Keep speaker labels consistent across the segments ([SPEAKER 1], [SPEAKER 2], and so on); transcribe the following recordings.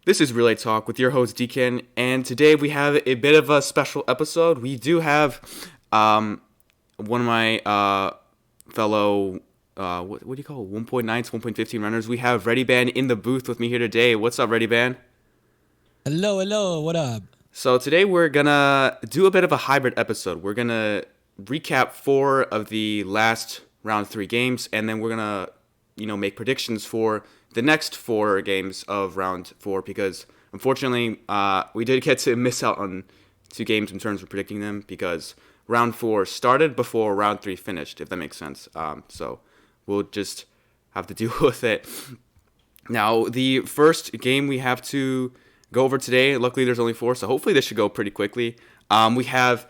[SPEAKER 1] This is Relay Talk with your host DKEN, and today we have a bit of a special episode. We do have one of my fellow what do you call it? 1.9 to 1.15 runners. We have Rediban in the booth with me here today. What's up, Rediban?
[SPEAKER 2] Hello, what up?
[SPEAKER 1] So today we're gonna do a bit of a hybrid episode. We're gonna recap 4 of the last round 3 games, and then we're gonna make predictions for the next 4 games of round 4 because unfortunately we did get to miss out on 2 games in terms of predicting them because round 4 started before round 3 finished, if that makes sense. So we'll just have to deal with it. Now, the first game we have to go over today, luckily there's only 4, so hopefully this should go pretty quickly. We have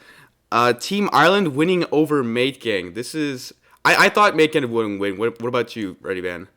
[SPEAKER 1] Team Ireland winning over Mate Gang. This is... I thought Mate Gang wouldn't win. What about you, Ready Man?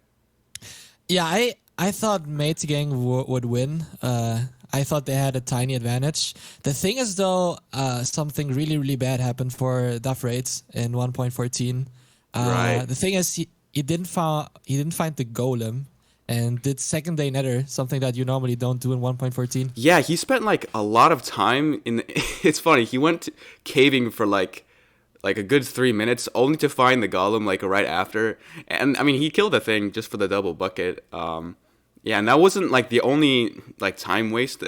[SPEAKER 2] Yeah, I thought Mate's gang would win. I thought they had a tiny advantage. The thing is, though, something really bad happened for Duff Raids in 1.14.
[SPEAKER 1] Right.
[SPEAKER 2] The thing is, he didn't find the golem and did second day nether, something that you normally don't do in 1.14.
[SPEAKER 1] Yeah, he spent like a lot of time in... It's funny, he went caving for like a good 3 minutes, only to find the golem like right after. And I mean, he killed the thing just for the double bucket. Yeah, and that wasn't like the only like time waste.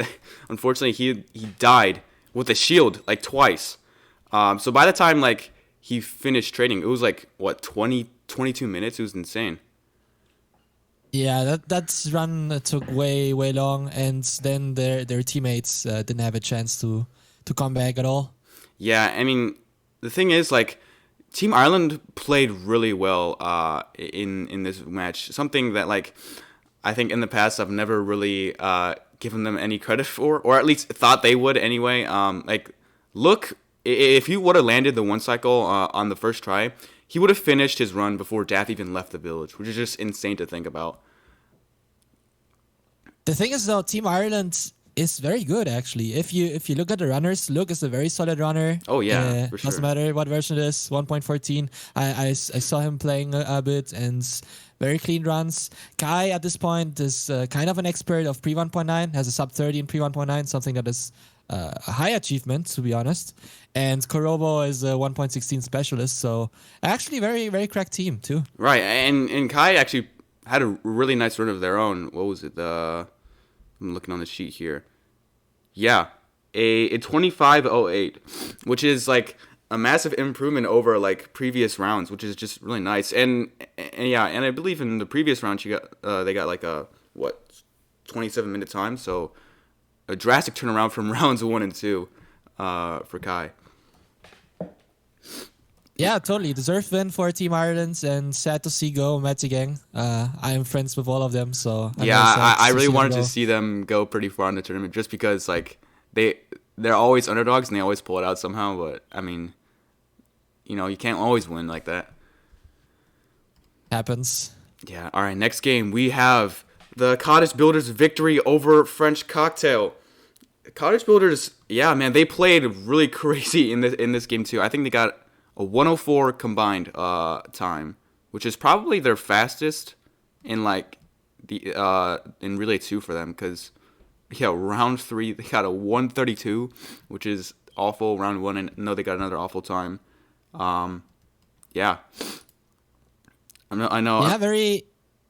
[SPEAKER 1] Unfortunately, he died with a shield like twice. So by the time like he finished trading, it was like what 22 minutes. It was insane.
[SPEAKER 2] Yeah, that run took way long, and then their teammates didn't have a chance to come back at all.
[SPEAKER 1] Yeah, I mean, the thing is, like, Team Ireland played really well in this match. Something that, like, I think in the past I've never really given them any credit for, or at least thought they would anyway. Look, if he would have landed the 1 cycle on the first try, he would have finished his run before Daff even left the village, which is just insane to think about.
[SPEAKER 2] The thing is, though, Team Ireland is very good actually. If you look at the runners, Luke is a very solid runner.
[SPEAKER 1] Oh yeah, for sure.
[SPEAKER 2] Doesn't matter what version it is, 1.14. I saw him playing a bit and very clean runs. Kai at this point is kind of an expert of pre 1.9, has a sub 30 in pre 1.9, something that is a high achievement to be honest. And Korobo is a 1.16 specialist, so actually very cracked team too.
[SPEAKER 1] Right, and Kai actually had a really nice run of their own. What was it? I'm looking on the sheet here. Yeah, a 25.08, which is like a massive improvement over like previous rounds, which is just really nice. And yeah, and I believe in the previous round they got like a 27-minute time, so a drastic turnaround from rounds 1 and 2 for Kai.
[SPEAKER 2] Yeah, totally. Deserved win for Team Ireland, and sad to see go Gang. I am friends with all of them, so I'm
[SPEAKER 1] Yeah,
[SPEAKER 2] very sad
[SPEAKER 1] I
[SPEAKER 2] to
[SPEAKER 1] really
[SPEAKER 2] see them
[SPEAKER 1] wanted
[SPEAKER 2] go.
[SPEAKER 1] to see them go pretty far in the tournament just because like they're always underdogs and they always pull it out somehow. But I mean, you can't always win like that.
[SPEAKER 2] Happens.
[SPEAKER 1] Yeah. All right. Next game we have the Cottage Builders' victory over French Cocktail. Cottage Builders, yeah, man, they played really crazy in this game too. I think they got a 104 combined time, which is probably their fastest in like the in Relay 2 for them because yeah, round 3 they got a 132, which is awful. Round 1 and no, they got another awful time. Yeah, I know.
[SPEAKER 2] Yeah,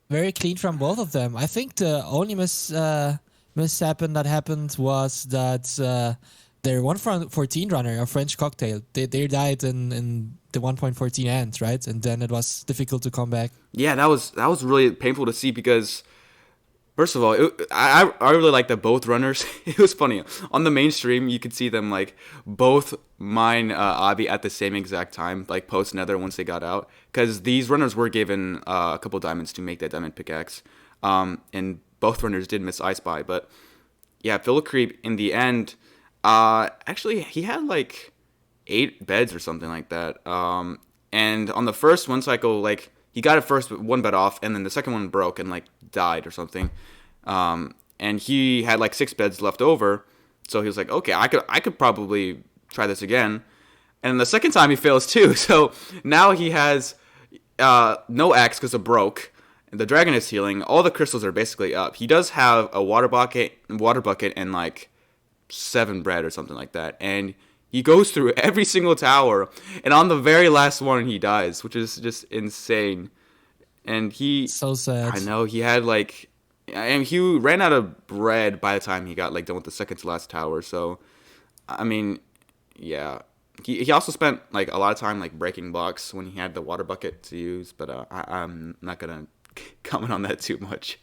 [SPEAKER 2] very clean from both of them. I think the only mishap that happened was that their 1.14 runner, a French Cocktail, they died in the 1.14 end, right? And then it was difficult to come back.
[SPEAKER 1] Yeah, that was really painful to see because first of all, I really like that both runners. It was funny on the main stream. You could see them like both mine Abby at the same exact time, like post Nether once they got out, because these runners were given a couple diamonds to make that diamond pickaxe, and both runners did miss I Spy, but yeah, Phil Creep in the end. Actually, he had like 8 beds or something like that. And on the first 1 cycle, like he got it first with 1 bed off, and then the second one broke and like died or something. And he had like 6 beds left over, so he was like, okay, I could probably try this again. And the second time he fails too, so now he has no axe because it broke, The dragon is healing. All the crystals are basically up. He does have a water bucket, and like 7 bread or something like that. And he goes through every single tower, and on the very last one he dies, which is just insane. And
[SPEAKER 2] So sad.
[SPEAKER 1] I know he had like, and he ran out of bread by the time he got like done with the second to last tower. So, I mean, yeah. He also spent like a lot of time like breaking blocks when he had the water bucket to use, but I'm not gonna comment on that too much.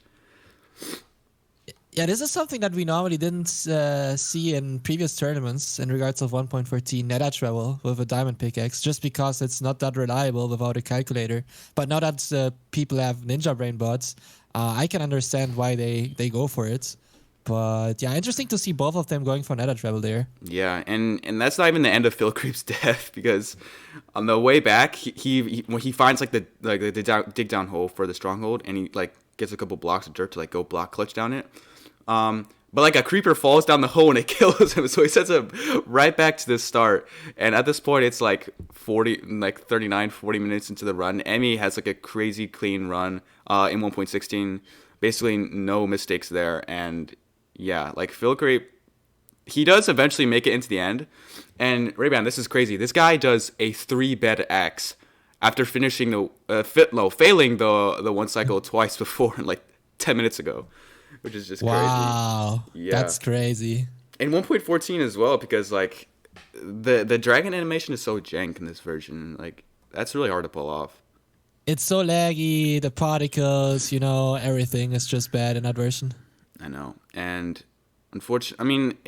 [SPEAKER 2] Yeah, this is something that we normally didn't see in previous tournaments in regards of 1.14 meta travel with a diamond pickaxe, just because it's not that reliable without a calculator. But now that people have Ninja Brain bots, I can understand why they go for it. But yeah, interesting to see both of them going for nether travel there.
[SPEAKER 1] Yeah, and that's not even the end of Phil Creep's death, because on the way back he when he finds like the dig down hole for the stronghold, and he like gets a couple blocks of dirt to like go block clutch down it. But like a creeper falls down the hole and it kills him, so he sets him right back to the start. And at this point, it's like 40 minutes into the run. Emmy has like a crazy clean run in 1.16, basically no mistakes there. And yeah, like Phil Creep, he does eventually make it into the end. And Rediban, this is crazy. This guy does a 3-bed axe after finishing failing the one cycle twice before, like 10 minutes ago. Which is just crazy.
[SPEAKER 2] Wow,
[SPEAKER 1] yeah,
[SPEAKER 2] that's crazy.
[SPEAKER 1] And 1.14 as well, because like the dragon animation is so jank in this version. Like that's really hard to pull off.
[SPEAKER 2] It's so laggy, the particles, everything is just bad in that version.
[SPEAKER 1] I know, and fortunately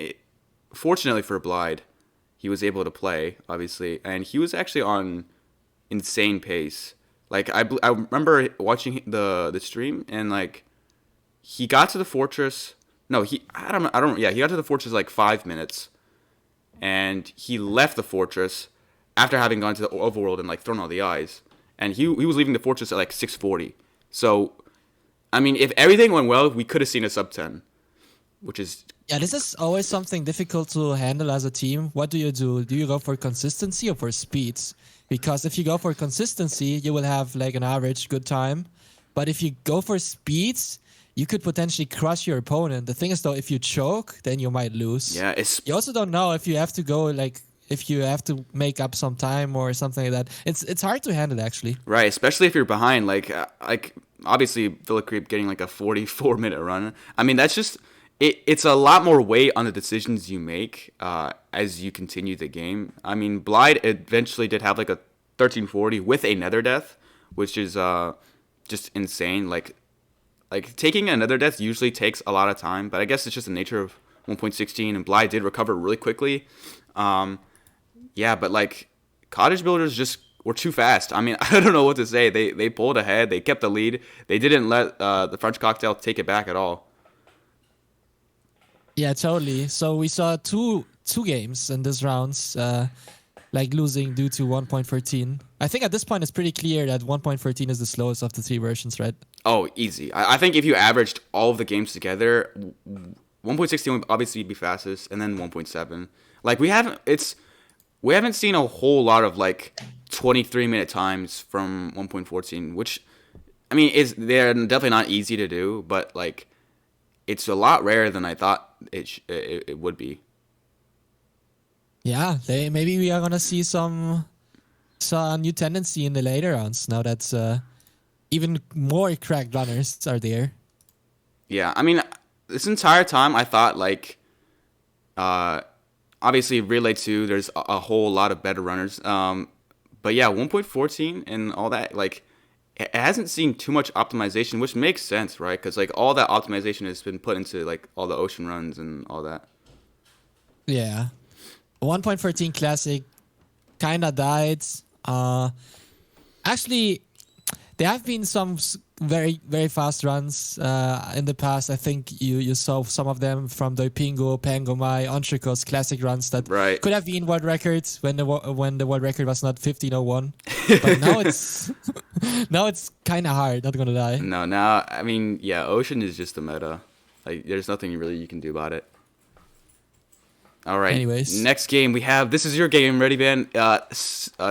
[SPEAKER 1] for Blide, he was able to play, obviously, and he was actually on insane pace. Like I remember watching the stream, and like he got to the fortress. No, he got to the fortress like 5 minutes, and he left the fortress after having gone to the overworld and like thrown all the eyes, and he was leaving the fortress at like 6:40. So, I mean, if everything went well, we could have seen a sub 10, which is...
[SPEAKER 2] Yeah, this is always something difficult to handle as a team. What do? Do you go for consistency or for speed? Because if you go for consistency, you will have like an average good time. But if you go for speeds, you could potentially crush your opponent. The thing is, though, if you choke, then you might lose.
[SPEAKER 1] Yeah,
[SPEAKER 2] you also don't know if you have to go if you have to make up some time or something like that. It's hard to handle, actually.
[SPEAKER 1] Right, especially if you're behind. Like obviously, Villa Creep getting like a 44-minute run. I mean, that's just it's a lot more weight on the decisions you make as you continue the game. I mean, Blide eventually did have like a 1340 with a nether death, which is just insane. Like taking another death usually takes a lot of time, but I guess it's just the nature of 1.16, and Blide did recover really quickly. Yeah, but like Cottage Builders just were too fast. I mean, I don't know what to say. They pulled ahead. They kept the lead. They didn't let the French Cocktail take it back at all.
[SPEAKER 2] Yeah, totally. So we saw two games in this rounds, like losing due to 1.14. I think at this point it's pretty clear that 1.14 is the slowest of the 3 versions, right?
[SPEAKER 1] Oh, easy. I think if you averaged all of the games together, 1.16 would obviously be fastest, and then 1.7. Like we haven't seen a whole lot of like 23-minute times from 1.14, which I mean they're definitely not easy to do, but like it's a lot rarer than I thought it would be.
[SPEAKER 2] Yeah, maybe we are gonna see some new tendency in the later rounds now that even more cracked runners are there.
[SPEAKER 1] Yeah, I mean, this entire time I thought like, obviously Relay 2, there's a whole lot of better runners. But yeah, 1.14 and all that, like, it hasn't seen too much optimization, which makes sense, right? Because like all that optimization has been put into like all the ocean runs and all that.
[SPEAKER 2] Yeah. 1.14 Classic kinda died. Actually, there have been some very, very fast runs in the past. I think you saw some of them from the Pingo, Pangomai, Ontricos classic runs that could have been world records when the world record was not 15:01. But now it's kind of hard, not gonna lie.
[SPEAKER 1] No, now, I mean, yeah, ocean is just the meta. Like, there's nothing really you can do about it. All right.
[SPEAKER 2] Anyways,
[SPEAKER 1] next game we have. This is your game, Rediban.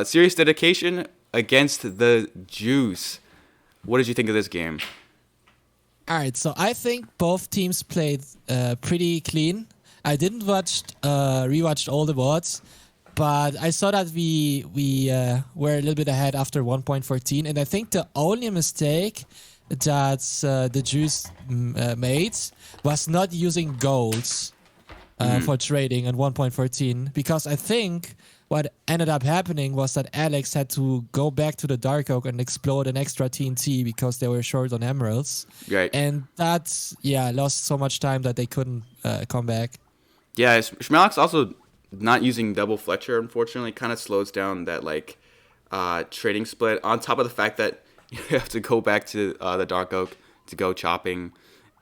[SPEAKER 1] Serious dedication against the Jews. What did you think of this game?
[SPEAKER 2] All right, so I think both teams played pretty clean. I didn't rewatched all the boards, but I saw that we were a little bit ahead after 1.14, and I think the only mistake that the Jews made was not using golds for trading at 1.14, because I think what ended up happening was that Alex had to go back to the Dark Oak and explode an extra TNT because they were short on emeralds.
[SPEAKER 1] Right.
[SPEAKER 2] And that's, lost so much time that they couldn't come back.
[SPEAKER 1] Yeah, Schmalak's also not using double Fletcher, unfortunately, kind of slows down that, like, trading split, on top of the fact that you have to go back to the Dark Oak to go chopping.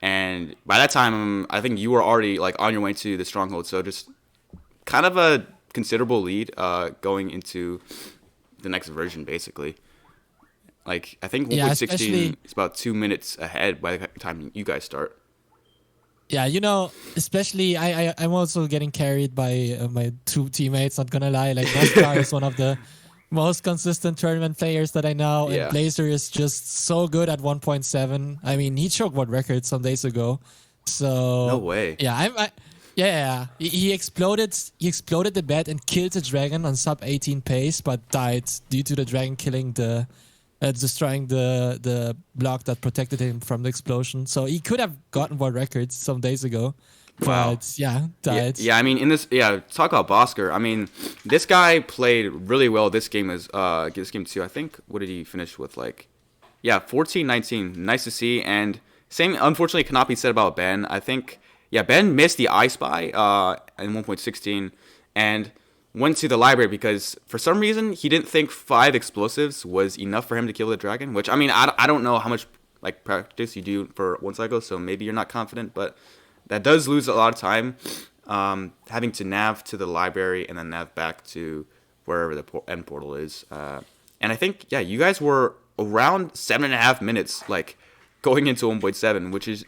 [SPEAKER 1] And by that time, I think you were already, like, on your way to the Stronghold, so just kind of a considerable lead going into the next version, basically. Like, I think 1.16 is about 2 minutes ahead by the time you guys start.
[SPEAKER 2] Yeah, especially I'm also getting carried by my two teammates, not gonna lie. Like, NASCAR is one of the most consistent tournament players that I know, and Blazer is just so good at 1.7. I mean, he choked what record some days ago. So
[SPEAKER 1] no way.
[SPEAKER 2] Yeah, yeah. He exploded the bed and killed the dragon on sub 18 pace, but died due to the dragon killing destroying the block that protected him from the explosion. So he could have gotten world records some days ago.
[SPEAKER 1] Wow.
[SPEAKER 2] But died.
[SPEAKER 1] Yeah, I mean, talk about Bosker. I mean, this guy played really well this game this game too. I think, what did he finish with? 14-19. Nice to see. And same, unfortunately, cannot be said about Ben. I think, Ben missed the I Spy in 1.16 and went to the library because for some reason he didn't think 5 explosives was enough for him to kill the dragon. Which, I mean, I don't know how much practice you do for one cycle, so maybe you're not confident, but that does lose a lot of time, having to nav to the library and then nav back to wherever the end portal is. And I think, you guys were around 7.5 minutes, going into 1.7, which is,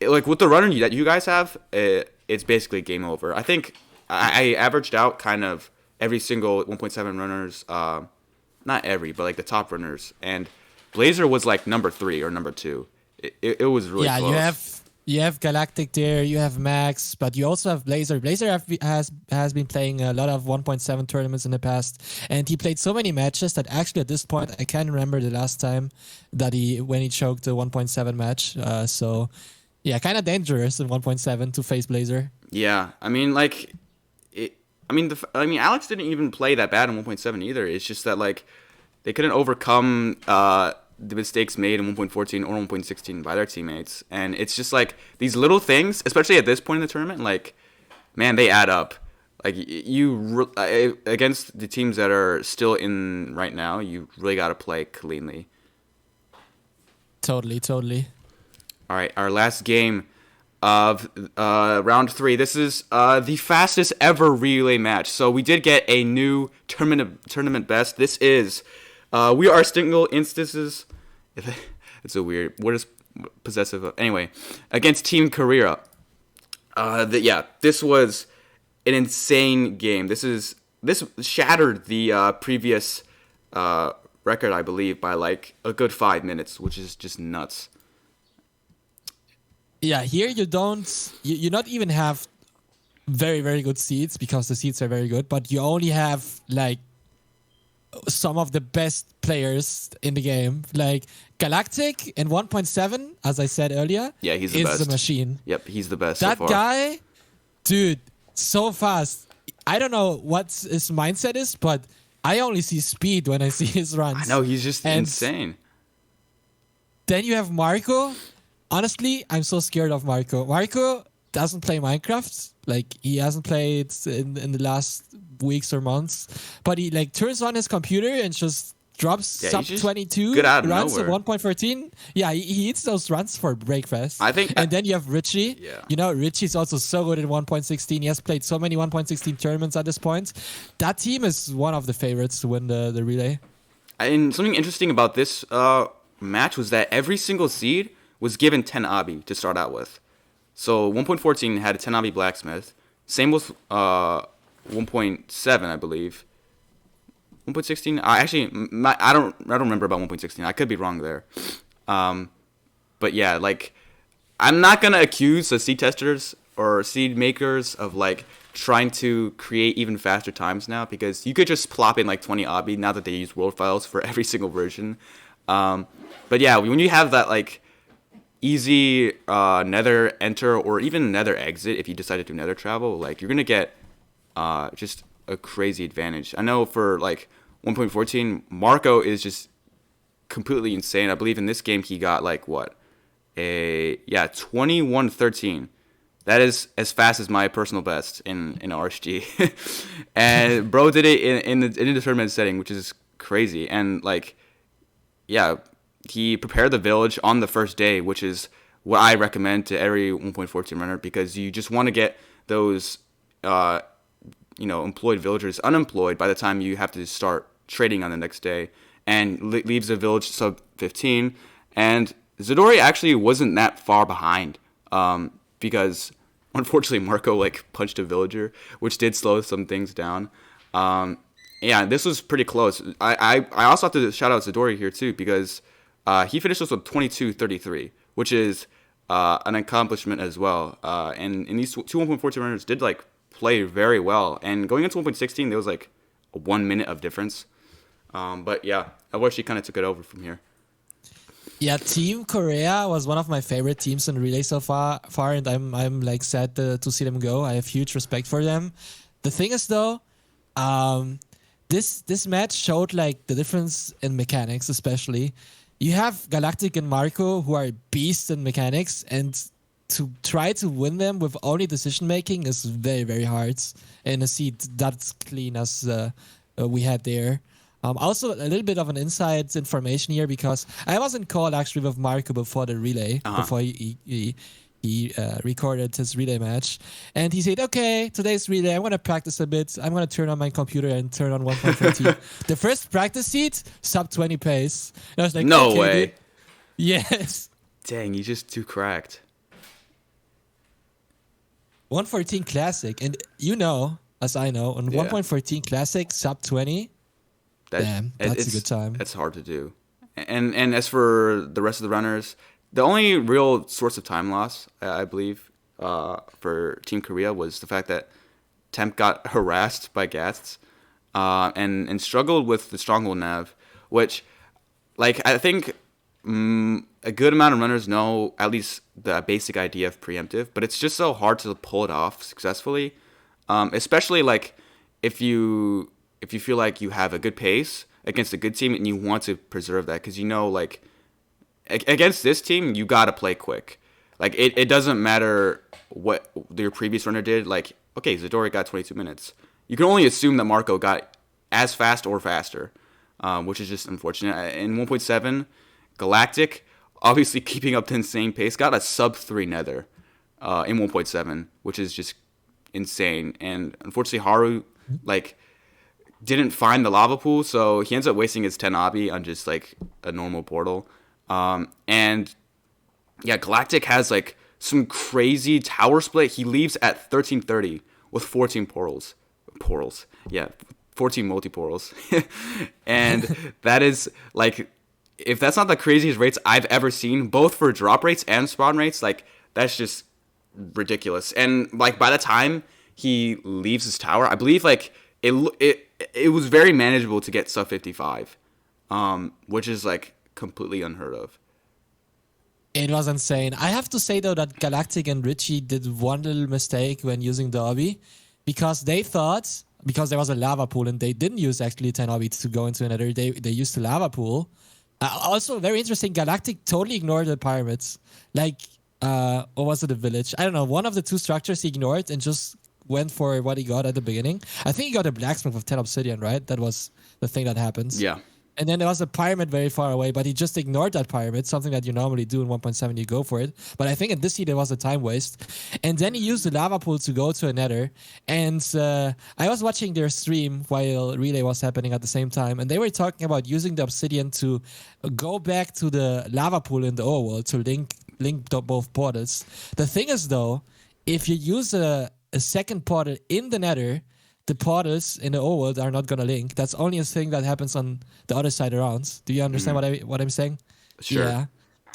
[SPEAKER 1] with the runner that you guys have, it's basically game over. I think I averaged out kind of every single 1.7 runners, not every, but the top runners. And Blazer was number 3 or number 2. It was really close.
[SPEAKER 2] You have Galactic there, you have Max, but you also have Blazer. Blazer has been playing a lot of 1.7 tournaments in the past, and he played so many matches that actually at this point I can't remember the last time that when he choked the 1.7 match. So kind of dangerous in 1.7 to face Blazer.
[SPEAKER 1] Yeah, I mean, Alex didn't even play that bad in 1.7 either. It's just that they couldn't overcome the mistakes made in 1.14 or 1.16 by their teammates. And it's just these little things, especially at this point in the tournament, man, they add up. Against the teams that are still in right now, you really got to play cleanly.
[SPEAKER 2] Totally.
[SPEAKER 1] All right, our last game of round 3. This is the fastest ever relay match. So we did get a new tournament best. This is we are single instances. It's so weird. What is possessive of? Anyway, against Team Korea. This was an insane game. This shattered the previous record, I believe, by a good 5 minutes, which is just nuts.
[SPEAKER 2] Yeah, here you not even have very, very good seeds because the seeds are very good, but you only have some of the best players in the game. Galactic in 1.7, as I said earlier,
[SPEAKER 1] he's the best.
[SPEAKER 2] Is a machine.
[SPEAKER 1] Yep, he's the best
[SPEAKER 2] that
[SPEAKER 1] so far.
[SPEAKER 2] Guy, dude, so fast. I don't know what his mindset is, but I only see speed when I see his runs.
[SPEAKER 1] I know, he's just insane.
[SPEAKER 2] Then you have Marco. Honestly, I'm so scared of Marco. Marco doesn't play Minecraft. He hasn't played in the last weeks or months. But he turns on his computer and just drops sub 22 runs at 1.14. Yeah, he eats those runs for breakfast.
[SPEAKER 1] I think.
[SPEAKER 2] And then you have Richie.
[SPEAKER 1] Yeah.
[SPEAKER 2] Richie's also so good at 1.16. He has played so many 1.16 tournaments at this point. That team is one of the favorites to win the relay.
[SPEAKER 1] And something interesting about this match was that every single seed was given 10 Abi to start out with. So 1.14 had a 10 Abi Blacksmith. Same with 1.7, I believe. 1.16. I don't remember about 1.16. I could be wrong there. But I'm not gonna accuse the seed testers or seed makers of like trying to create even faster times now, because you could just plop in like 20 obby now that they use world files for every single version. But yeah, when you have that like easy nether enter or even nether exit, if you decide to do nether travel, like you're gonna get just a crazy advantage. I know for like 1.14, Marco is just completely insane. I believe in this game he got like what, 21-13. That is as fast as my personal best in RSG. And bro did it in the tournament setting, which is crazy. And like, yeah, he prepared the village on the first day, which is what I recommend to every 1.14 runner, because you just want to get those employed villagers unemployed by the time you have to start trading on the next day, and leaves the village sub 15. And Zadori actually wasn't that far behind, because unfortunately Marco like punched a villager, which did slow some things down. Yeah, this was pretty close. I also have to shout out Zadori here too, because he finished this with 22-33, which is an accomplishment as well. And these two 1.14 runners did like play very well. And going into 1.16, there was like a 1 minute of difference. But yeah, I wish he kind of took it over from here.
[SPEAKER 2] Yeah, Team Korea was one of my favorite teams in Relay so far, and I'm like sad to see them go. I have huge respect for them. The thing is though, this match showed like the difference in mechanics, especially. You have Galactic and Marco, who are beasts in mechanics, and to try to win them with only decision making is very, very hard in a seed that's clean as we had there. Also, a little bit of an inside information here, because I was in call actually with Marco before the relay, before he recorded his relay match, and he said, "Okay, today's relay, I'm gonna practice a bit. I'm gonna turn on my computer and turn on 1.14." The first practice seat, sub 20 pace. And I was like,
[SPEAKER 1] no
[SPEAKER 2] okay,
[SPEAKER 1] way.
[SPEAKER 2] Dude. Yes.
[SPEAKER 1] Dang, he's just too cracked.
[SPEAKER 2] 1.14 Classic, and as I know, on 1.14 Classic, sub 20. Damn, that's a good time.
[SPEAKER 1] That's hard to do. And as for the rest of the runners, the only real source of time loss, I believe, for Team Korea was the fact that Temp got harassed by Ghasts and struggled with the Stronghold Nav, which, like, I think a good amount of runners know at least the basic idea of preemptive, but it's just so hard to pull it off successfully, especially, like, if you feel like you have a good pace against a good team and you want to preserve that, because like against this team you gotta play quick. Like it doesn't matter what your previous runner did. Like, okay, Zadori got 22 minutes. You can only assume that Marco got as fast or faster, which is just unfortunate. In 1.7, Galactic, obviously keeping up the insane pace, got a sub 3 nether in 1.7, which is just insane. And unfortunately Haru didn't find the lava pool, so he ends up wasting his 10 obby on just like a normal portal. And yeah, Galactic has like some crazy tower split. He leaves at 1330 with 14 portals. Yeah, 14 multi-portals. And that is like, if that's not the craziest rates I've ever seen, both for drop rates and spawn rates, like that's just ridiculous. And like by the time he leaves his tower, I believe like it was very manageable to get sub 55, which is like completely unheard of.
[SPEAKER 2] It was insane. I have to say though that Galactic and Richie did one little mistake when using the obby, because they thought, because there was a lava pool and they didn't use actually 10 obby to go into another, they used the lava pool. Also very interesting, Galactic totally ignored the pyramids. Like, or was it a village? I don't know. One of the two structures he ignored and just went for what he got at the beginning. I think he got a blacksmith of 10 obsidian, right? That was the thing that happens.
[SPEAKER 1] Yeah.
[SPEAKER 2] And then there was a pyramid very far away, but he just ignored that pyramid, something that you normally do in 1.7, you go for it. But I think in this heat, there was a time waste. And then he used the lava pool to go to a nether. And I was watching their stream while Relay was happening at the same time, and they were talking about using the obsidian to go back to the lava pool in the overworld to link both portals. The thing is, though, if you use a second portal in the nether, the portals in the overworld are not going to link. That's only a thing that happens on the other side around. Do you understand what I'm saying?
[SPEAKER 1] Sure. Yeah.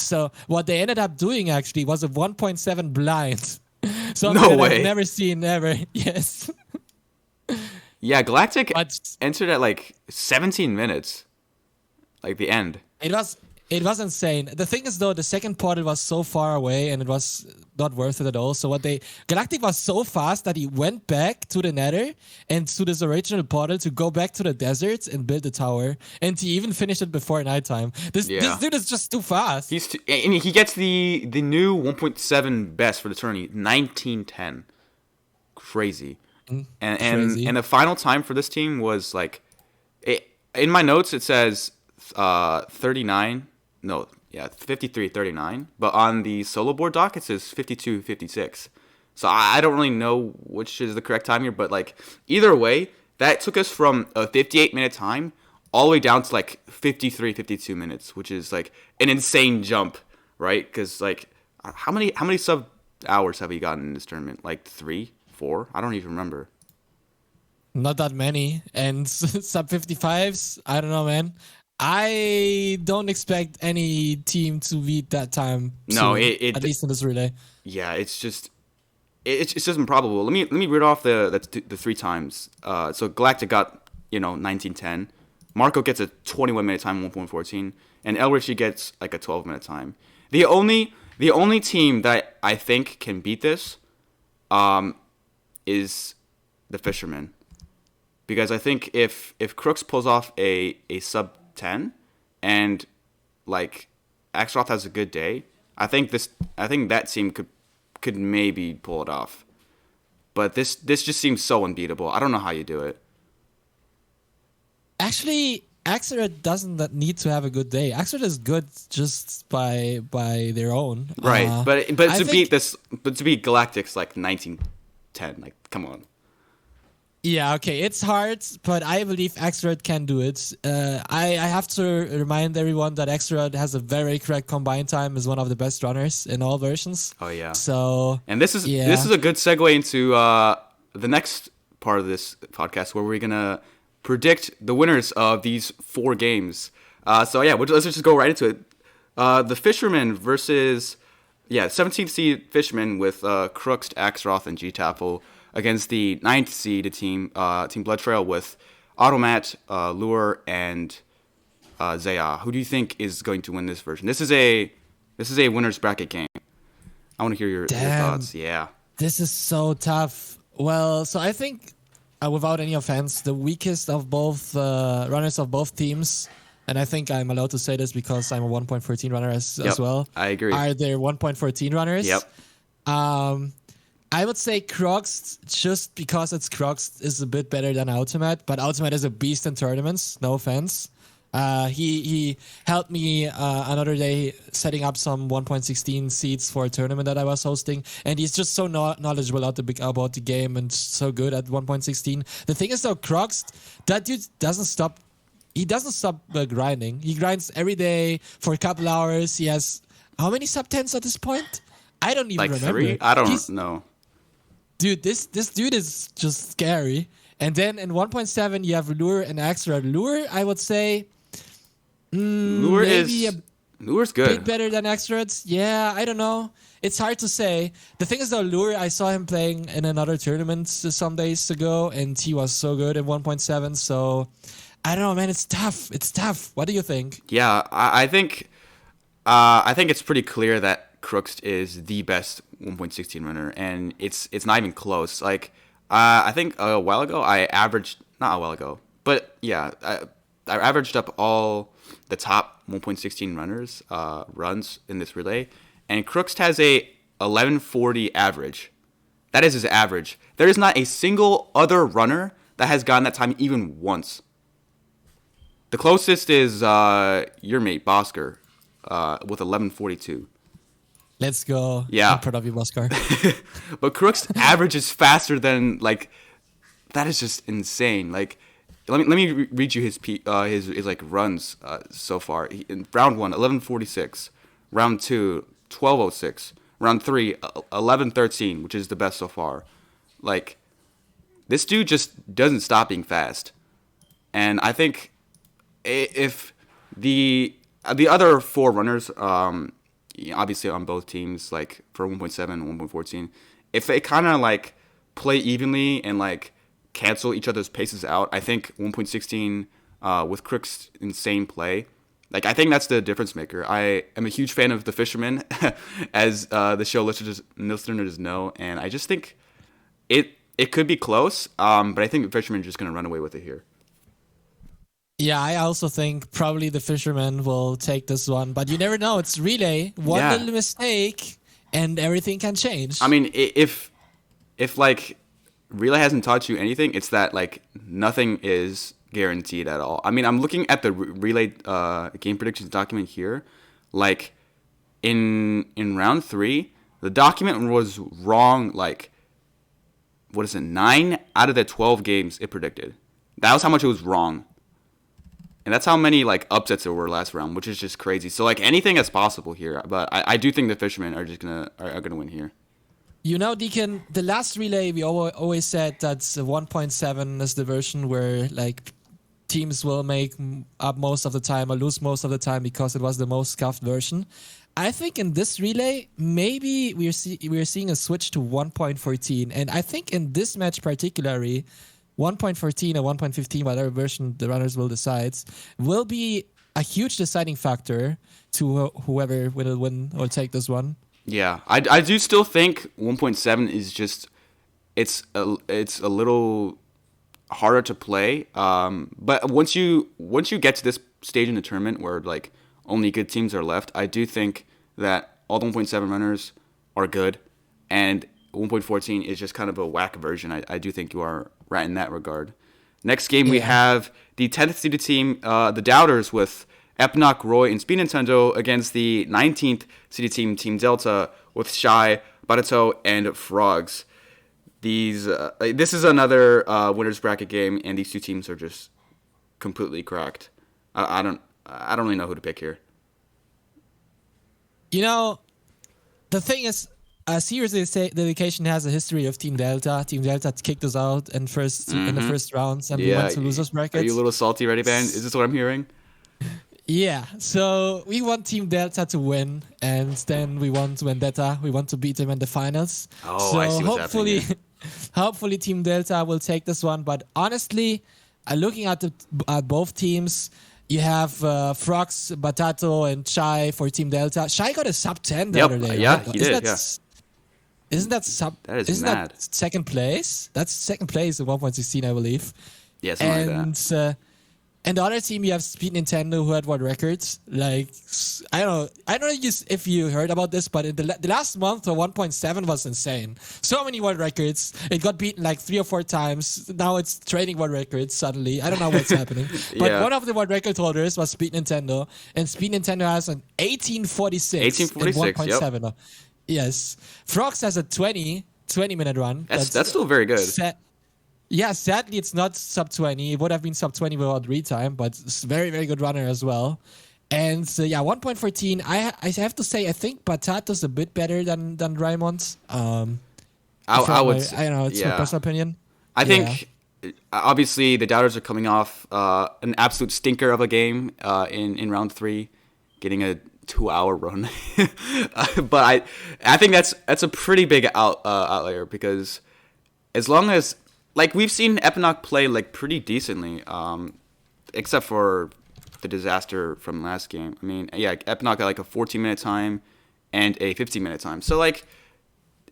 [SPEAKER 2] So what they ended up doing actually was a 1.7 blind. Something
[SPEAKER 1] No
[SPEAKER 2] that I've
[SPEAKER 1] way.
[SPEAKER 2] never seen ever. Yes.
[SPEAKER 1] Yeah, Galactic
[SPEAKER 2] But
[SPEAKER 1] entered at like 17 minutes, like the end.
[SPEAKER 2] it was insane. The thing is though, the second portal was so far away and it was not worth it at all. So Galactic was so fast that he went back to the Nether and to this original portal to go back to the deserts and build the tower. And he even finished it before nighttime. This
[SPEAKER 1] Yeah.
[SPEAKER 2] dude is just too fast.
[SPEAKER 1] And he gets the new 1.7 best for the tourney, 1910. Crazy.
[SPEAKER 2] Crazy.
[SPEAKER 1] And the final time for this team was like, in my notes it says 39. No, yeah, 53-39. But on the solo board doc it says 52-56. So I don't really know which is the correct time here, but like either way, that took us from a 58-minute time all the way down to like 53-52 minutes, which is like an insane jump, right? Because like how many sub hours have we gotten in this tournament? Like 3, 4? I don't even remember.
[SPEAKER 2] Not that many. And sub 55s, I don't know, man. I don't expect any team to beat that time.
[SPEAKER 1] No,
[SPEAKER 2] soon,
[SPEAKER 1] it
[SPEAKER 2] at least in this relay.
[SPEAKER 1] yeah, it's just it's just improbable. Let me read off the 3 times. So Galactic got 1910. Marco gets a 21-minute time, 1.14, and El Richie gets like a 12-minute time. The only team that I think can beat this, is the Fishermen, because I think if Crooks pulls off a sub 10, and like Axeroth has a good day, I think that team could maybe pull it off. But this just seems so unbeatable. I don't know how you do it.
[SPEAKER 2] Actually, Axeroth doesn't need to have a good day. Axeroth is good just by their own.
[SPEAKER 1] Right, but
[SPEAKER 2] I
[SPEAKER 1] to beat Galactic's like 1910, like come on.
[SPEAKER 2] Yeah, okay, it's hard, but I believe Axeroth can do it. I have to remind everyone that Axeroth has a very correct combine time, is one of the best runners in all versions.
[SPEAKER 1] Oh yeah.
[SPEAKER 2] So
[SPEAKER 1] And this is a good segue into the next part of this podcast, where we're gonna predict the winners of these 4 games. So yeah, let's just go right into it. The Fishermen versus 17th seed Fishermen with Crooks, Axeroth, and G-Taffel against the 9th seed Team Blood Trail with Automat, Lure, and Zaya. Who do you think is going to win this version? This is a winner's bracket game. I want to hear your thoughts. Yeah.
[SPEAKER 2] This is so tough. Well, so I think, without any offense, the weakest of both runners of both teams, and I think I'm allowed to say this because I'm a 1.14 runner as well.
[SPEAKER 1] I agree.
[SPEAKER 2] Are their 1.14 runners?
[SPEAKER 1] Yep.
[SPEAKER 2] I would say Crocs, just because it's Crocs, is a bit better than Automat, but Automat is a beast in tournaments. No offense. He helped me another day setting up some 1.16 seats for a tournament that I was hosting, and he's just so knowledgeable about the game and so good at 1.16. The thing is though, Crocs, that dude doesn't stop. He doesn't stop grinding. He grinds every day for a couple hours. He has how many sub 10s at this point? I don't even
[SPEAKER 1] like
[SPEAKER 2] remember.
[SPEAKER 1] 3? I don't know.
[SPEAKER 2] Dude, this dude is just scary. And then in 1.7 you have Lure and Axeroth. Lure, I would say,
[SPEAKER 1] Lure's good.
[SPEAKER 2] bit better than Axeroth. Yeah, I don't know. It's hard to say. The thing is though, Lure, I saw him playing in another tournament some days ago, and he was so good in 1.7. So I don't know, man. It's tough. It's tough. What do you think?
[SPEAKER 1] Yeah, I think it's pretty clear that Crooks is the best 1.16 runner, and it's not even close. Like I think a while ago I averaged, not a while ago, but yeah, I averaged up all the top 1.16 runners runs in this relay, and Crooks has a 1140 average. That is his average. There is not a single other runner that has gotten that time even once. The closest is your mate Bosker with 1142.
[SPEAKER 2] Let's go.
[SPEAKER 1] Yeah.
[SPEAKER 2] I'm proud of you, Oscar.
[SPEAKER 1] But Crooks' average is faster than, like, that is just insane. Like, let me read you his like runs so far. In round 1, 1146. Round 2, 1206. Round 3, 1113, which is the best so far. Like, this dude just doesn't stop being fast. And I think if the other 4 runners, obviously on both teams, like for 1.7 and 1.14, if they kind of like play evenly and like cancel each other's paces out, I think 1.16 with Crook's insane play, like I think that's the difference maker. I am a huge fan of the Fisherman, as the show listeners know, and I just think it could be close, but I think the Fisherman is just gonna run away with it here.
[SPEAKER 2] Yeah, I also think probably the Fisherman will take this one, but you never know. It's relay. One
[SPEAKER 1] Yeah.
[SPEAKER 2] little mistake, and everything can change.
[SPEAKER 1] I mean, if like Relay hasn't taught you anything, it's that like nothing is guaranteed at all. I mean, I'm looking at the Relay game predictions document here. Like in round 3, the document was wrong. Like, what is it? 9 out of the 12 games it predicted. That was how much it was wrong. And that's how many like upsets there were last round, which is just crazy. So like anything is possible here, but I do think the Fishermen are just gonna win here.
[SPEAKER 2] You know, Deacon, the last relay we always said that 1.7 is the version where like teams will make up most of the time or lose most of the time because it was the most scuffed version. I think in this relay, maybe we're seeing a switch to 1.14, and I think in this match particularly, 1.14 or 1.15, whatever version the runners will decide, will be a huge deciding factor to whoever will win or take this one.
[SPEAKER 1] Yeah, I do still think 1.7 is just it's a little harder to play. But once you get to this stage in the tournament where like only good teams are left, I do think that all the 1.7 runners are good, and 1.14 is just kind of a whack version. I do think you are right in that regard. Next game we have the 10th seeded team, the Doubters, with Epnoc, Roy, and Speed Nintendo against the 19th seeded team, Team Delta, with Shy, Barato, and Frogs. This is another winners bracket game, and these two teams are just completely cracked. I don't really know who to pick here.
[SPEAKER 2] You know, the thing is, Seriously Dedication has a history of Team Delta. Team Delta kicked us out in the first rounds, and we went to losers brackets.
[SPEAKER 1] Are you a little salty, Rediban? Is this what I'm hearing?
[SPEAKER 2] Yeah, so we want Team Delta to win, and then we want Vendetta. We want to beat them in the finals.
[SPEAKER 1] Oh,
[SPEAKER 2] so
[SPEAKER 1] I see what's happening here.
[SPEAKER 2] hopefully Team Delta will take this one. But honestly, looking at both teams, you have Frogs, Batato, and Shy for Team Delta. Shy got a sub 10 the other day.
[SPEAKER 1] Yeah,
[SPEAKER 2] right?
[SPEAKER 1] he did.
[SPEAKER 2] Isn't that sub?
[SPEAKER 1] That is
[SPEAKER 2] isn't
[SPEAKER 1] mad.
[SPEAKER 2] That second place? That's second place in 1.16, I believe.
[SPEAKER 1] Yeah, something like that.
[SPEAKER 2] And the other team, you have Speed Nintendo, who had what records? Like, I don't know if you heard about this, but in the last month, 1.7 was insane. So many world records. It got beaten like 3 or 4 times. Now it's trading world records suddenly. I don't know what's happening. But one of the world record holders was Speed Nintendo, and Speed Nintendo has an 1846 in 1.7.
[SPEAKER 1] Yep.
[SPEAKER 2] Yes. Frogs has a 20-minute run.
[SPEAKER 1] That's still very good.
[SPEAKER 2] Yeah, sadly, it's not sub 20. It would have been sub 20 without retime, but it's very, very good runner as well. And 1.14. I have to say, I think Batato's a bit better than Raimond.
[SPEAKER 1] I would.
[SPEAKER 2] I don't know. It's my personal opinion.
[SPEAKER 1] I think obviously the Doubters are coming off an absolute stinker of a game in round 3, getting a 2-hour run. But I think that's a pretty big outlier, because as long as, like, we've seen Epnoc play like pretty decently, except for the disaster from last game. I mean, yeah, Epnoc got like a 14-minute time and a 15-minute time. So like,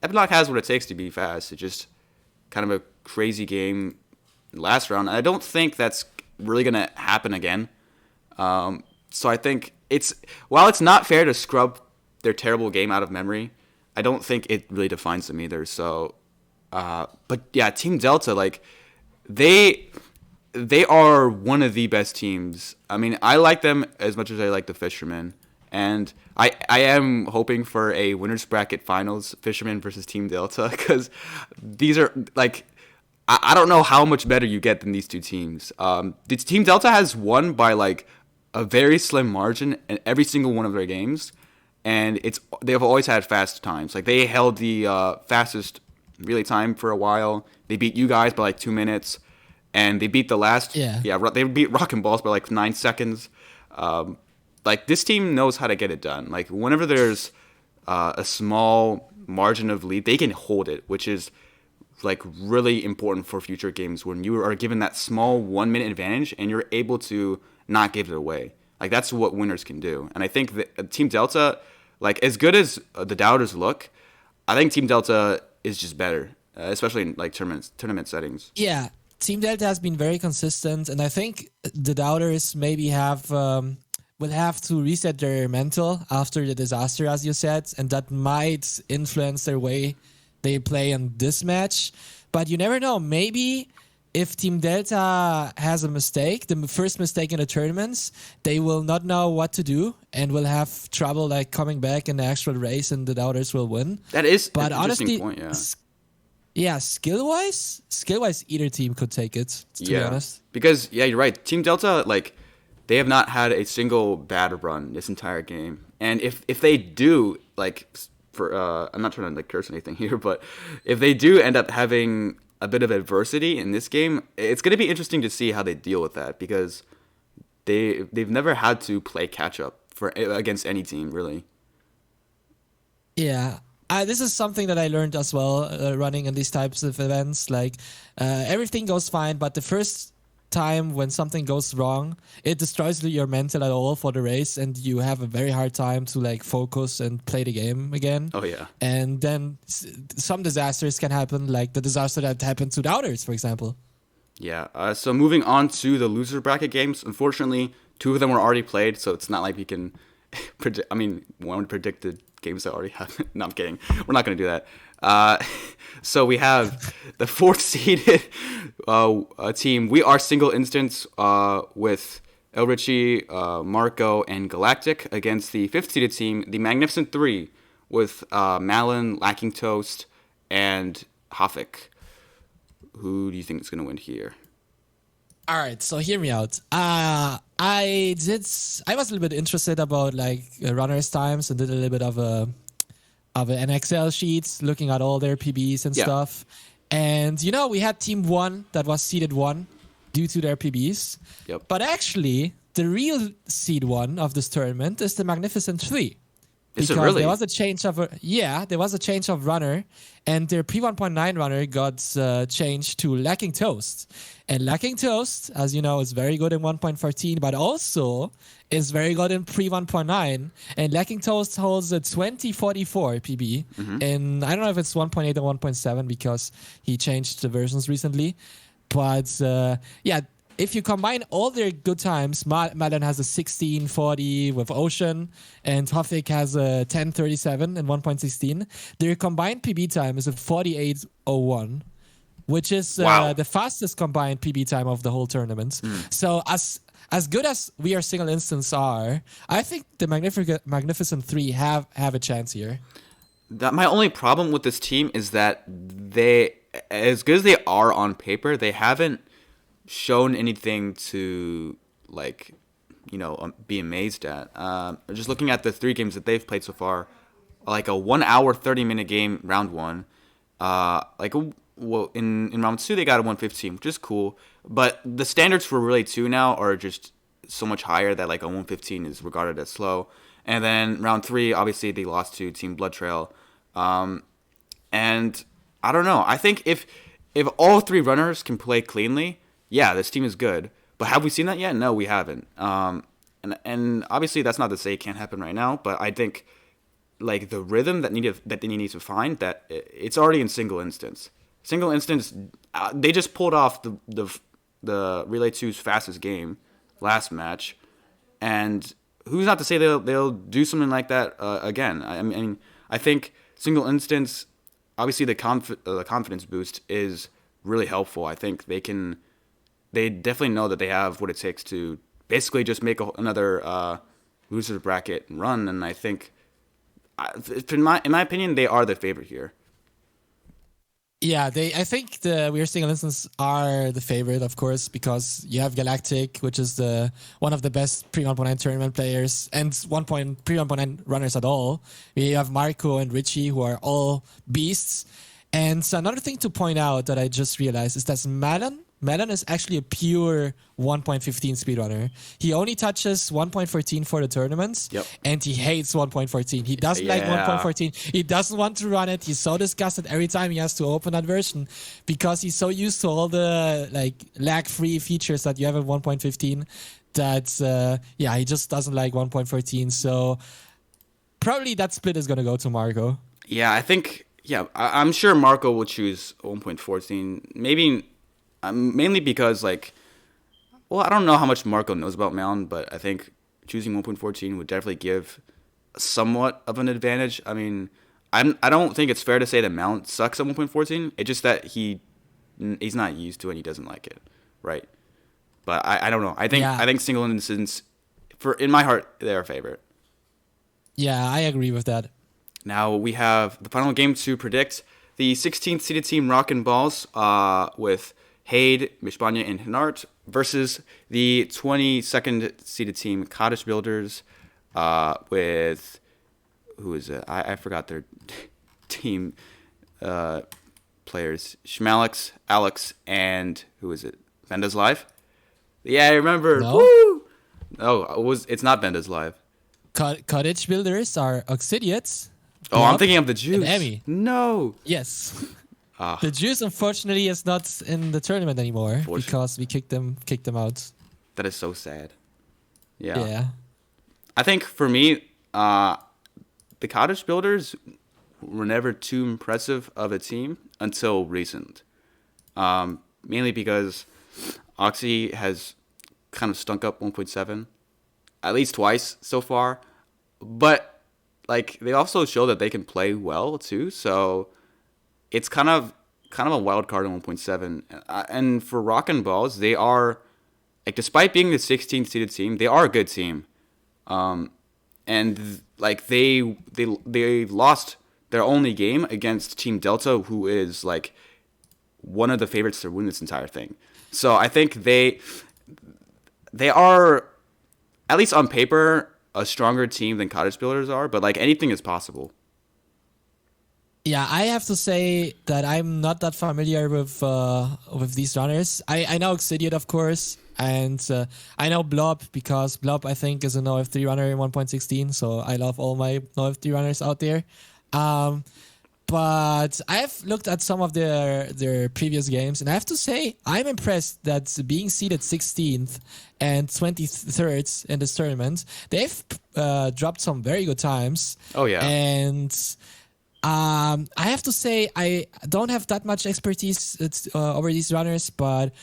[SPEAKER 1] Epnoc has what it takes to be fast. It's just kind of a crazy game last round. I don't think that's really gonna happen again. So I think while it's not fair to scrub their terrible game out of memory, I don't think it really defines them either. So. But yeah, Team Delta, like, they are one of the best teams. I mean, I like them as much as I like the Fishermen, and I am hoping for a winners bracket finals, Fishermen versus Team Delta, because these are like, I don't know how much better you get than these two teams. The Team Delta has won by like a very slim margin in every single one of their games, and they've always had fast times. Like, they held the fastest relay time for a while. They beat you guys by like 2 minutes, and they beat the last. They beat Rock and Balls by like 9 seconds. Like, like this team knows how to get it done. Like whenever there's a small margin of lead, they can hold it, which is like really important for future games when you are given that small 1 minute advantage and you're able to not give it away. Like that's what winners can do. And I think that Team Delta, like as good as the Doubters look, I think Team Delta is just better, especially in like tournament settings.
[SPEAKER 2] Yeah, Team Delta has been very consistent, and I think the Doubters maybe will have to reset their mental after the disaster, as you said, and that might influence their way they play in this match. But you never know. Maybe if Team Delta has a mistake, the first mistake in the tournaments, they will not know what to do and will have trouble like coming back in the actual race, and the Doubters will win.
[SPEAKER 1] That is
[SPEAKER 2] but
[SPEAKER 1] an interesting
[SPEAKER 2] honestly,
[SPEAKER 1] point,
[SPEAKER 2] yeah, skill-wise, either team could take it, to be honest.
[SPEAKER 1] Because, yeah, you're right. Team Delta, like, they have not had a single bad run this entire game. And if they do, like, I'm not trying to, like, curse anything here, but if they do end up having a bit of adversity in this game, it's going to be interesting to see how they deal with that, because they've never had to play catch-up against any team, really.
[SPEAKER 2] Yeah. This is something that I learned as well, running in these types of events. Like, everything goes fine, but the first time when something goes wrong, it destroys your mental at all for the race, and you have a very hard time to like focus and play the game again.
[SPEAKER 1] Oh yeah.
[SPEAKER 2] And then some disasters can happen, like the disaster that happened to Doubters, for example.
[SPEAKER 1] Yeah. So moving on to the loser bracket games, unfortunately, 2 of them were already played, so it's not like we can predict. I mean, one predicted games that already happened. No, I'm kidding. We're not going to do that. So we have the 4th seeded team. We are single instance with El Richie, Marco, and Galactic against the 5th seeded team, the Magnificent 3, with Malin, Lacking Toast, and Hafik. Who do you think is going to win here?
[SPEAKER 2] All right, so hear me out. I was a little bit interested about like runners' times and did a little bit of an Excel sheet looking at all their PBs and stuff. And you know, we had team 1 that was seeded 1 due to their PBs.
[SPEAKER 1] Yep.
[SPEAKER 2] But actually, the real seed 1 of this tournament is the Magnificent 3.
[SPEAKER 1] Is it really?
[SPEAKER 2] There was a change of runner, and their P1.9 runner got changed to Lacking Toast. And Lacking Toast, as you know, is very good in 1.14, but also is very good in Pre-1.9. And Lacking Toast holds a 2044 PB. And I don't know if it's 1.8 or 1.7 because he changed the versions recently. But yeah, if you combine all their good times, Malin has a 1640 with Ocean, and Hofik has a 1037 and 1.16. Their combined PB time is a 4801, which is the fastest combined PB time of the whole tournament. So as good as we are single instance are, I think the Magnificent 3 have a chance here.
[SPEAKER 1] My only problem with this team is that they, as good as they are on paper, they haven't shown anything to, like, you know, be amazed at. Just looking at the 3 games that they've played so far, like a 1 hour 30-minute game round 1, in round 2 they got a 115, which is cool, but the standards for Relay 2 now are just so much higher that like a 115 is regarded as slow. And then round 3, obviously they lost to Team Blood Trail, and I don't know, I think if all 3 runners can play cleanly, yeah, this team is good. But have we seen that yet? No, we haven't. And obviously that's not to say it can't happen right now, but I think like the rhythm that they need to find, that it's already in single instance. Single instance, they just pulled off the Relay 2's fastest game last match, and who's not to say they'll do something like that again? I mean, I think single instance, obviously the confidence boost is really helpful. I think they definitely know that they have what it takes to basically just make another loser bracket run, and I think, in my opinion, they are the favorite here.
[SPEAKER 2] Yeah, I think the We Are Single Instance are the favorite, of course, because you have Galactic, which is one of the best pre-1.9 tournament players and pre-1.9 runners at all. We have Marco and Richie, who are all beasts. And so another thing to point out that I just realized is that Malin Melon is actually a pure 1.15 speedrunner. He only touches 1.14 for the tournaments,
[SPEAKER 1] Yep.
[SPEAKER 2] and he hates 1.14. He doesn't like
[SPEAKER 1] Yeah.
[SPEAKER 2] 1.14. He doesn't want to run it. He's so disgusted every time he has to open that version because he's so used to all the like lag-free features that you have in 1.15 that he just doesn't like 1.14. So probably that split is gonna go to Marco.
[SPEAKER 1] Yeah, I think. Yeah, I'm sure Marco will choose 1.14. Maybe mainly because like, well, I don't know how much Marco knows about Melon, but I think choosing 1.14 would definitely give somewhat of an advantage. I mean, I don't think it's fair to say that Melon sucks at 1.14. It's just that he's not used to it and he doesn't like it, right? But I don't know. I think single instance, in my heart, they're a favorite.
[SPEAKER 2] Yeah, I agree with that.
[SPEAKER 1] Now we have the final game to predict. The 16th seeded team Rockin' Balls with Hade, Mishbanya, and Hinart versus the 22nd seeded team Cottage Builders with, who is it? I forgot their team players. Schmalix, Alex, and who is it? Venda's Live? Yeah, I remember.
[SPEAKER 2] No.
[SPEAKER 1] Woo! No, it's not Venda's Live.
[SPEAKER 2] Cottage Builders are Oxidiates.
[SPEAKER 1] Oh, I'm thinking of the Juice.
[SPEAKER 2] Emmy.
[SPEAKER 1] No.
[SPEAKER 2] Yes. The Juice, unfortunately, is not in the tournament anymore because we kicked them out.
[SPEAKER 1] That is so sad. Yeah.
[SPEAKER 2] Yeah.
[SPEAKER 1] I think for me, the Cottage Builders were never too impressive of a team until recent. Mainly because Oxy has kind of stunk up 1.7 at least twice so far. But like they also show that they can play well too, so it's kind of a wild card in 1.7. And for Rockin' Balls, they are like despite being the 16th seeded team, they are a good team. And like they lost their only game against Team Delta, who is like one of the favorites to win this entire thing. So I think they are, at least on paper, a stronger team than Cottage Builders are, but like anything is possible.
[SPEAKER 2] Yeah, I have to say that I'm not that familiar with these runners. I know Oxidiate, of course, and I know Blob because Blob, I think, is a NoF3 runner in 1.16, so I love all my NoF3 runners out there. But I've looked at some of their previous games, and I have to say I'm impressed that being seeded 16th and 23rd in this tournament, they've dropped some very good times.
[SPEAKER 1] Oh yeah,
[SPEAKER 2] and I have to say I don't have that much expertise over these runners, but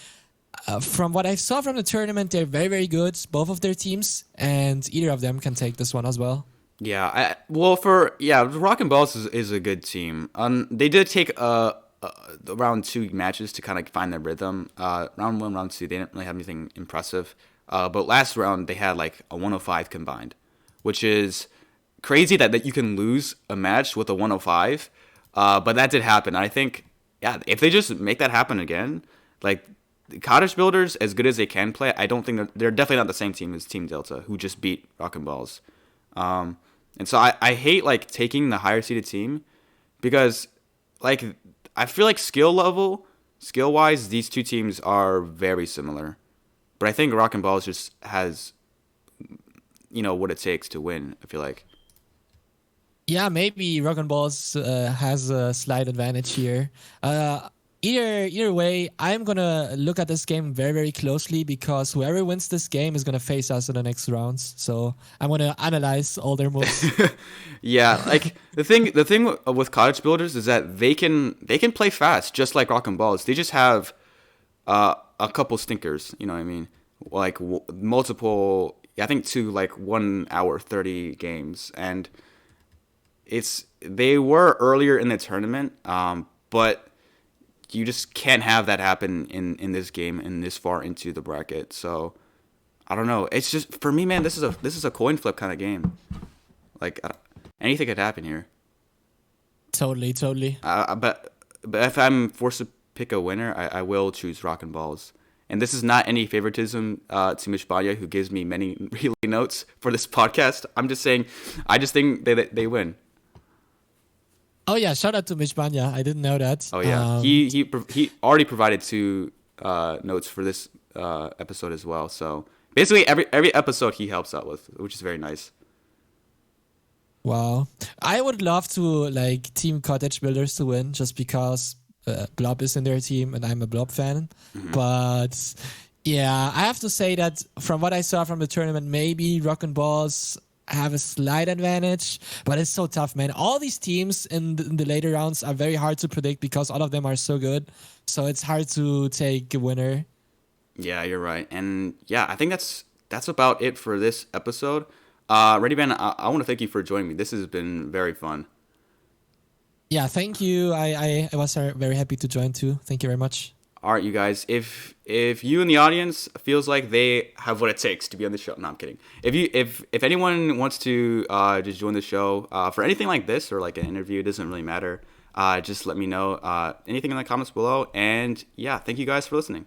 [SPEAKER 2] from what I saw from the tournament, they're very, very good, both of their teams, and either of them can take this one as well.
[SPEAKER 1] Yeah, Rockin' Balls is a good team. They did take round 2 matches to kind of find their rhythm. Round 1, round 2, they didn't really have anything impressive. But last round, they had like a 105 combined, which is crazy that you can lose a match with a 105. But that did happen. I think, yeah, if they just make that happen again, like the Cottage Builders, as good as they can play, I don't think they're definitely not the same team as Team Delta, who just beat Rockin' Balls. And so I hate like taking the higher seeded team because like I feel like skill wise these two teams are very similar, but I think Rockin' Balls just has what it takes to win. I feel like.
[SPEAKER 2] Yeah, maybe Rockin' Balls has a slight advantage here. Either way, I'm gonna look at this game very, very closely because whoever wins this game is gonna face us in the next rounds. So I'm gonna analyze all their moves.
[SPEAKER 1] Yeah, like the thing with Cottage Builders is that they can play fast, just like Rockin' Balls. They just have a couple stinkers. You know what I mean? Like multiple. I think 2 like 1 hour 30 games, and they were earlier in the tournament, but you just can't have that happen in this game and this far into the bracket. So I don't know. It's just for me, man. This is a coin flip kind of game. Like anything could happen here.
[SPEAKER 2] Totally.
[SPEAKER 1] But if I'm forced to pick a winner, I will choose Rockin' Balls. And this is not any favoritism to Mishbanya, who gives me many relay notes for this podcast. I'm just saying, I just think they win.
[SPEAKER 2] Oh yeah, shout out to Mishbanya. I didn't know that.
[SPEAKER 1] Oh yeah, he already provided 2 notes for this episode as well. So basically, every episode he helps out with, which is very nice.
[SPEAKER 2] Wow. I would love to like team Cottage Builders to win just because Blob is in their team and I'm a Blob fan. But yeah, I have to say that from what I saw from the tournament, maybe Rock and Balls have a slight advantage, but it's so tough, man. All these teams in the later rounds are very hard to predict because all of them are so good. So it's hard to take a winner.
[SPEAKER 1] Yeah, you're right. And yeah, I think that's about it for this episode. Rediban, I want to thank you for joining me. This has been very fun.
[SPEAKER 2] Yeah, thank you. I was very happy to join too. Thank you very much.
[SPEAKER 1] All right, you guys. If you in the audience feels like they have what it takes to be on the show, no, I'm kidding. If anyone wants to just join the show for anything like this or like an interview, it doesn't really matter. Just let me know. Anything in the comments below. And yeah, thank you guys for listening.